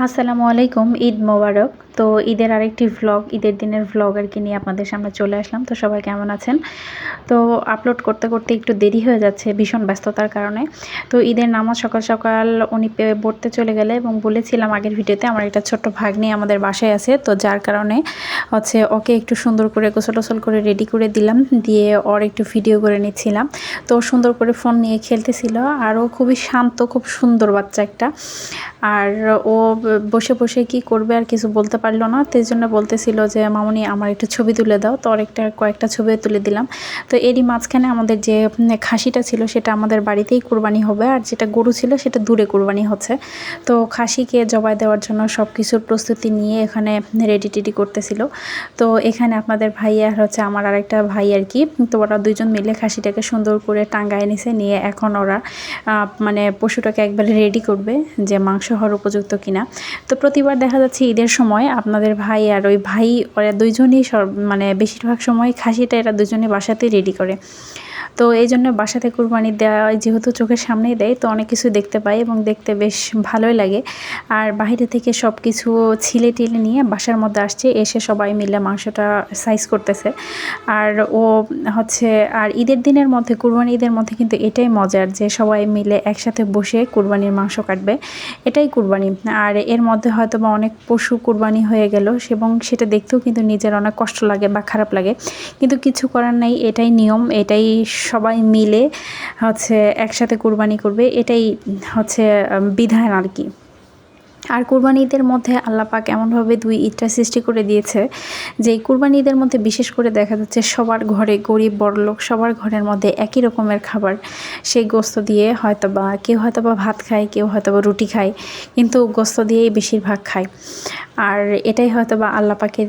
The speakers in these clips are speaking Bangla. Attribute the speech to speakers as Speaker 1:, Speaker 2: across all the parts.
Speaker 1: আসসালামু আলাইকুম, ঈদ মোবারক। তো ঈদের আরেকটি ভ্লগ, ঈদের দিনের ভ্লগ আর কি নিয়ে আপনাদের সামনে চলে আসলাম। তো সবাই কেমন আছেন? তো আপলোড করতে করতে একটু দেরি হয়ে যাচ্ছে ভীষণ ব্যস্ততার কারণে। তো ঈদের নামাজ সকাল সকাল উনি পড়তে চলে গেলে এবং বলেছিলাম আগের ভিডিওতে আমার একটা ছোট্ট ভাগ্নি আমাদের বাসায় আছে, তো যার কারণে ওকে একটু সুন্দর করে গোসল টোসল করে রেডি করে দিলাম, দিয়ে ওর একটু ভিডিও করে নিচ্ছিলাম। তো সুন্দর করে ফোন নিয়ে খেলতেছিল, আর ও খুবই শান্ত, খুব সুন্দর বাচ্চা একটা। আর ও বসে বসে কি করবে আর কিছু বলতে পারলো না, তো এই জন্য বলতেছিল যে মামুনি আমার একটা ছবি তুলে দাও। তো কয়েকটা ছবি তুলে দিলাম। তো এরই মাঝখানে আমাদের যে খাসিটা ছিল সেটা আমাদের বাড়িতেই কোরবানি হবে, আর যেটা গরু ছিল সেটা দূরে কোরবানি হচ্ছে। তো খাসিকে জবাই দেওয়ার জন্য সব কিছুর প্রস্তুতি নিয়ে এখানে রেডি টেডি করতেছিল। তো এখানে আপনাদের ভাই আর আমার আরেকটা ভাই আর কি, তো ওরা দুইজন মিলে খাসিটাকে সুন্দর করে টাঙ্গায় নিছে, নিয়ে এখন ওরা পশুটাকে একবারে রেডি করবে যে মাংস হওয়ার উপযুক্ত কিনা। তো প্রতিবার দেখা যাচ্ছে ঈদের সময় আপনাদের ভাই আর ওই ভাই ওরা দুইজনই বেশিরভাগ সময় খাসিটা এরা দুজনে বাসাতেই রেডি করে। তো এই জন্য বাসাতে কুরবানি দেওয়া যেহেতু চোখের সামনেই দেয়, তো অনেক কিছু দেখতে পাই এবং দেখতে বেশ ভালোই লাগে। আর বাইরে থেকে সব কিছু ছিলে টিলে নিয়ে বাসার মধ্যে আসছে, এসে সবাই মিলে মাংসটা সাইজ করতেছে। আর ও আর ঈদের দিনের মধ্যে, কুরবানি ঈদের মধ্যে কিন্তু এটাই মজার যে সবাই মিলে একসাথে বসে কুরবানির মাংস কাটবে, এটাই কুরবানি। আর এর মধ্যে হয়তো বা অনেক পশু কুরবানি হয়ে গেল এবং সেটা দেখতেও কিন্তু নিজের অনেক কষ্ট লাগে বা খারাপ লাগে, কিন্তু কিছু করার নাই, এটাই নিয়ম, এটাই সবাই মিলে একসাথে কুরবানি করবে, এটাই বিধান আর কি। আর কুরবানি ঈদের মধ্যে আল্লাহ পাক এমনভাবে দুই ঈদটা সৃষ্টি করে দিয়েছে যে কুরবানি ঈদের মধ্যে বিশেষ করে দেখা যাচ্ছে সবার ঘরে, গরিব বড়লোক সবার ঘরের মধ্যে একই রকমের খাবার, সেই গোস্ত দিয়ে কেউ ভাত খায়, কেউ রুটি খায়, কিন্তু গোস্ত দিয়েই বেশিরভাগ খায়। আর এটাই আল্লাহ পাকের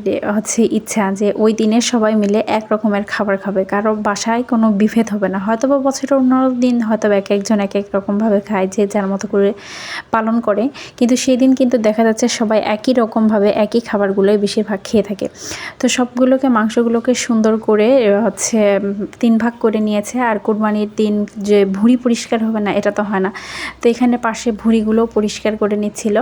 Speaker 1: ইচ্ছা যে ওই দিনে সবাই মিলে এক রকমের খাবার খাবে, কারো বাসায় কোনো বিভেদ হবে না। বছরের অন্য দিন এক একজন এক এক রকমভাবে খায়, যে যার মতো করে পালন করে, কিন্তু সেই দিন কিন্তু দেখা যাচ্ছে সবাই একই রকমভাবে একই খাবারগুলোই বেশিরভাগ খেয়ে থাকে। তো মাংসগুলোকে সুন্দর করে 3 ভাগ করে নিয়েছে। আর কুরবানির দিন যে ভুঁড়ি পরিষ্কার হবে না এটা তো হয় না, তো এখানে পাশে ভুঁড়িগুলো পরিষ্কার করে নিচ্ছিল।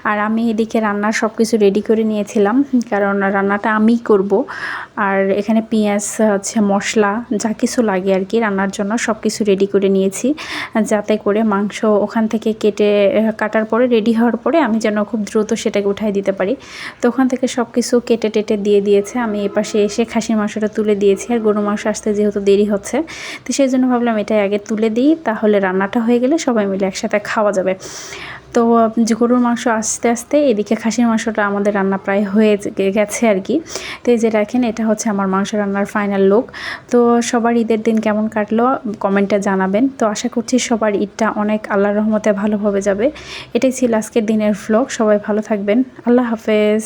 Speaker 1: আর আমি এদিকে রান্নার সব কিছু রেডি করে নিয়েছিলাম, কারণ রান্নাটা আমিই করব। আর এখানে পেঁয়াজ, মশলা যা কিছু লাগে আর কি রান্নার জন্য সব কিছু রেডি করে নিয়েছি, যাতে করে মাংস ওখান থেকে কাটার পরে রেডি হওয়ার পরে আমি যেন খুব দ্রুত সেটাকে উঠাই দিতে পারি। তো ওখান থেকে সব কিছু কেটে টেটে দিয়ে দিয়েছে। আমি এই পাশে এসে খাসির মাংসটা তুলে দিয়েছি, আর গরুর মাংস আসতে যেহেতু দেরি হচ্ছে, তো সেই জন্য ভাবলাম এটাই আগে তুলে দিই, তাহলে রান্নাটা হয়ে গেলে সবাই মিলে একসাথে খাওয়া যাবে। তো গরুর মাংস আস্তে আস্তে এদিকে খাসির মাংসটা আমাদের রান্না প্রায় হয়ে গেছে আর কি। তো এই যে দেখেন, এটা আমার মাংস রান্নার ফাইনাল লুক। তো সবার ঈদের দিন কেমন কাটলো কমেন্টে জানাবেন। তো আশা করছি সবার ঈদটা অনেক আল্লাহর রহমতে ভালোভাবে যাবে। এটাই ছিল আজকের দিনের ভ্লগ। সবাই ভালো থাকবেন। আল্লাহ হাফেজ।